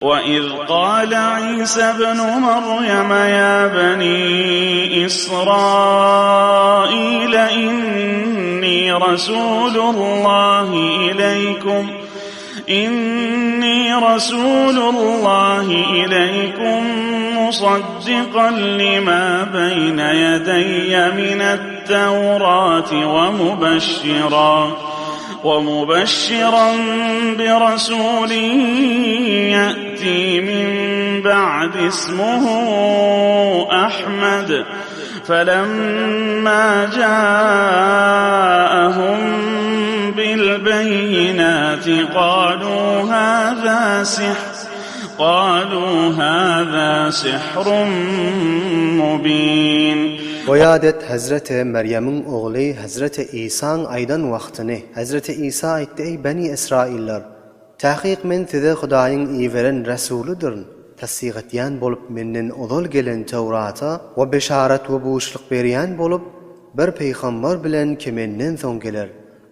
وإذ قال عيسى ابن مريم يا بني إسرائيل إني رسول الله إليكم مصدقا لما بين يدي من التوراة ومبشرا برسول يأتي من بعد اسمه أحمد فلما جاءهم بالبينات قالوا هذا سحر مبين. Boyadet Hazreti Meryem'in oğlu Hazreti İsa'nın aydan vaxtını Hazreti İsa aytdı: "Ey Bani İsrailler, tahqiq men size Hudaýyň iýveren rasulydyr. Tasdiq etýän bolup menden ozal gelen Tawrata we beşaret we buýşlyk berýän bolup bir peýgamber bilen ki menden soň geler.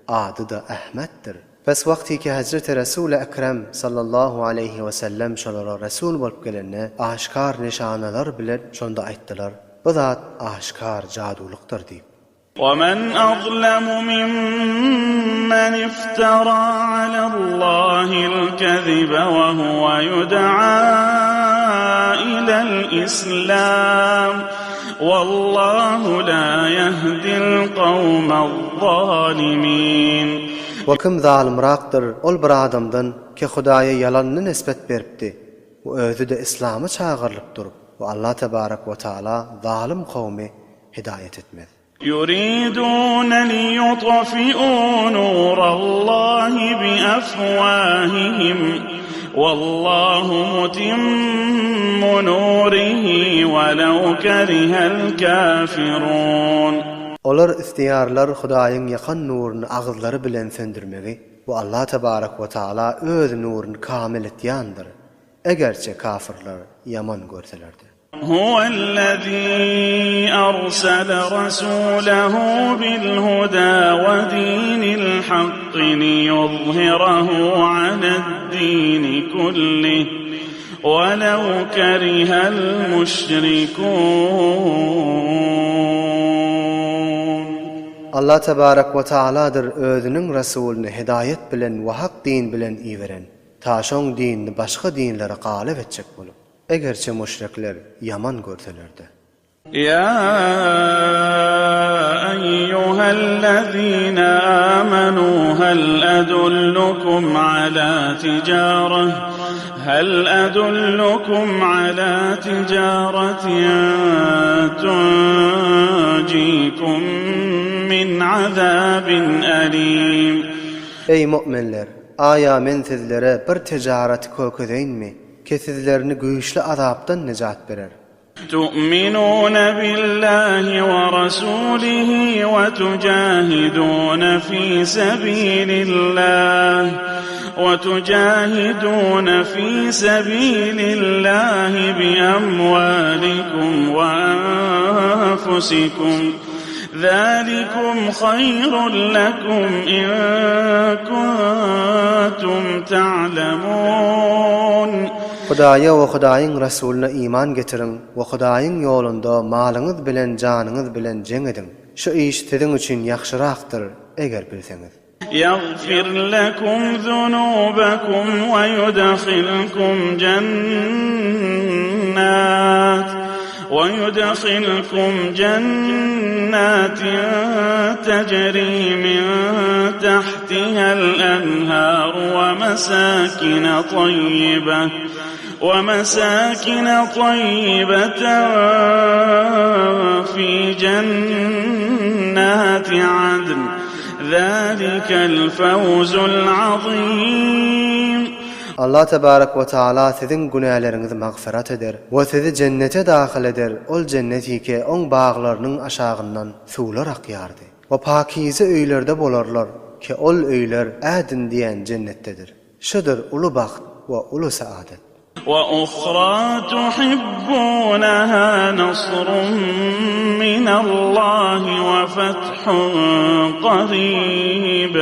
Ady da Ahmetdir." Bes wagty ki Hazreti Resul Ekrem sallallahu aleyhi ve sellem şolara rasul bolup gelende aşkar nişanalar bilen şonda aýtdylar: "Bu zat aşkar cadulukdur" diýip. وَمَنْ أَظْلَمُ مِمَّنِ افْتَرَى عَلَى اللَّهِ الْكَذِبَ وَهُوَ يُدْعَى إِلَى الْإِسْلَامِ وَاللَّهُ لَا يَهْدِي الْقَوْمَ الظَّالِمِينَ. Kim zalimrakdyr ol bir adamdan ki Hudaýa ýalanyny nisbet beripdi. O özü de İslam'a çağırlyp durup ve Allah tebarek ve taala zalim kavmi hidayet etmez. يُرِيدُونَ لِيُطْفِئُوا نُورَ اللَّهِ بِأَفْوَاهِهِمْ وَاللَّهُ مُتِمُّ نُورِهِ وَلَوْ كَرِهَ الْكَافِرُونَ. Olar istiyarlar Hudaýyň ýakan nuruny agzlary bilen söndürmegi we Allah tebarek we taala öz nuruny kamil etýändir. Egerçe kafirler yaman görselerdi. هو الذي أرسل رسوله بالهدى ودين الحق ليظهره على الدين كله ولو كره المشركون. Allah tebarek ve taaladır özünün Resulüni hidayet bilen we hak din bilen iýeren. Taşoň dinini başga dinlere galip etjek bolup egerçe müşrikler yaman görselerdi. يا أيها الذين آمنوا هل أدلكم على تجارة تنجيكم من عذاب أليم. Ey müminler, aya men sizlere bir ticaret kökedeýinmi ki sizlerini güýçli azapdan nejat berer. تؤمنون بالله ورسوله وتجاهدون في سبيل الله بأموالكم وأنفسكم ذلكم خير لكم إن كنتم تعلمون. Hudaýa we Hudaýyň Rasulyna iman getirin we Hudaýyň ýolunda malyňyz bilen janyňyz bilen jeň edin. Şu iş siziň üçin ýaxşyrakdyr eger bilseňiz. يغفر لكم ذنوبكم ويدخلكم جنات تجري من تحتها الأنهار ومساكن طيبة في جنات عدن ذلك الفوز العظيم. Allah tebarek ve taala sizin günahlarınızı mağfiret eder ve sizi cennete dahil eder. Ol cenneti ki on bağlarının aşağından sular akyardı. Ve pakize öýlerde bolarlar ki ol öýler Adin diyen cennettedir. Şudur ulu baht ve ulu saadet. وأخرى تحبونها نصر من الله وفتح قريب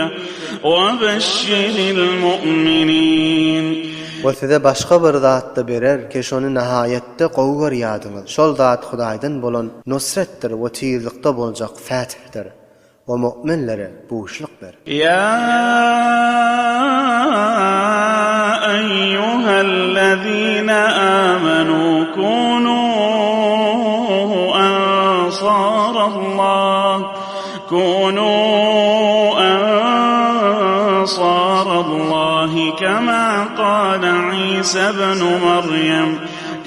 وبشر المؤمنين. O size başga bir zatda berer ki şonu nihayetde gowgar ýadyňyz. Şol zat Hudaýdan bolan nusretdir we tizlikde boljak fatihdir. O müminlere buýşluk ber. يا أيها الذين آمنوا كونوا أنصار الله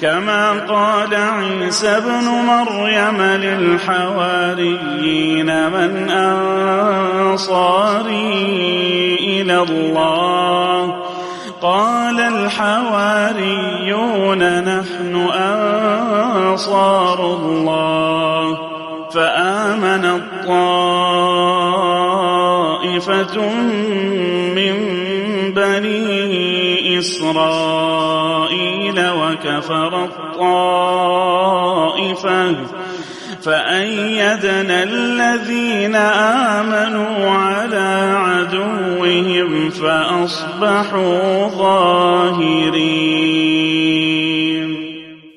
كما قال عيسى ابن مريم للحواريين من أنصاري إلى الله قال الحواريون نحن أنصار الله فآمنت طائفة من بني إسرائيل وكفرت طائفة فأيدنا الذين آمنوا على عدوهم فأصبحوا ظاهرين.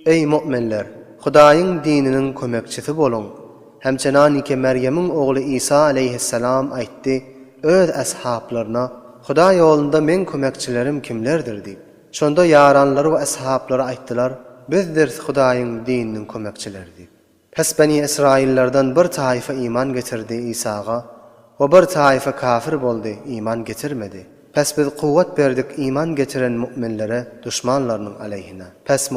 Ey müminler! Hudaýyň dininiň kömekçisi bolun. Hemçenani ki Meryem'in oğlu İsa aleyhisselam aýtdy öz ashablaryna Huda ýolunda men kömekçilerim kimlerdir diýip. Şonda yaranlary we ashablary aýtdylar, bizdir Hudaýyň dininiň kömekçileri diýip. Pes Beni Israillerden bir taýfa iman getirdi İsaga, we bir taýfa kafir boldy, iman getirmedi. Pes biz kuwwet berdik iman getiren müminlere düşmanlarynyň aleyhine. Pes